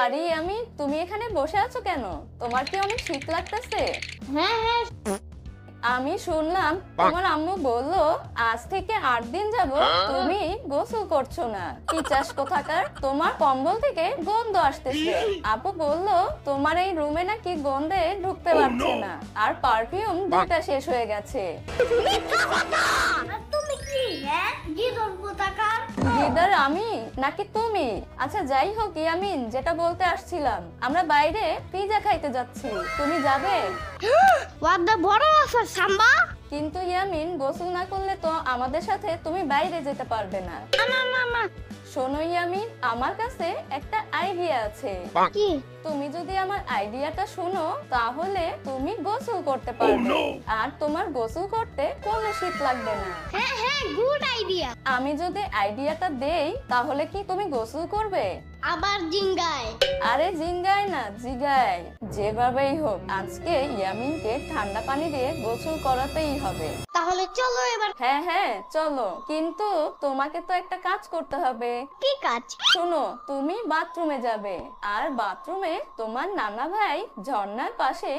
আরে আমি, তুমি এখানে বসে আছো কেন? তোমার কি অনেক শীত লাগতেছে? হ্যাঁ হ্যাঁ। আমি শুনলাম তোমার আম্মু বললো আজ থেকে 8 দিন যাবত তুমি গোসল করছো না। পিচাস কোথাকার, তোমার কম্বল থেকে গন্ধ আসতেছে। আপু বললো তোমার এই রুমে নাকি গন্ধে ঢুকতে পারছে না, আর পারফিউম দুটা শেষ হয়ে গেছে। আর তুমি কি গিদর কোথাকার? গিদার আমি নাকি তুমি? আচ্ছা যাই হোক ইয়ামিন, যেটা বলতে আসছিলাম, আমরা বাইরে পিজা খাইতে যাচ্ছি, তুমি যাবে? ওয়াদা বড় আছে সাম্বা। কিন্তু ইয়ামিন, গোসল না করলে তো আমাদের সাথে তুমি বাইরে যেতে পারবে না। না না না। শোনো ইয়ামিন, আমার কাছে একটা আইডিয়া আছে। কি? তুমি যদি আমার আইডিয়াটা শুনো তাহলে তুমি গোসল করতে পারবে, আর তোমার গোসল করতে কোনো শীত লাগবে না। হ্যাঁ হ্যাঁ, গুড আইডিয়া। আমি যদি আইডিয়াটা দেই তাহলে কি তুমি গোসল করবে? আবার জিঙ্গায়? আরে জিঙ্গায় না, জিগায়। যেভাবেই হোক আজকে ইয়ামিনকে ঠান্ডা পানি দিয়ে গোসল করাতেই হবে। তাহলে চলো এবার। হ্যাঁ হ্যাঁ চলো, কিন্তু তোমাকে তো একটা কাজ করতে হবে। কি কাজ? শোনো, তুমি বাথরুমে যাবে, আর বাথরুমে তোমার নানা ভাই ঝর্ণার পাশে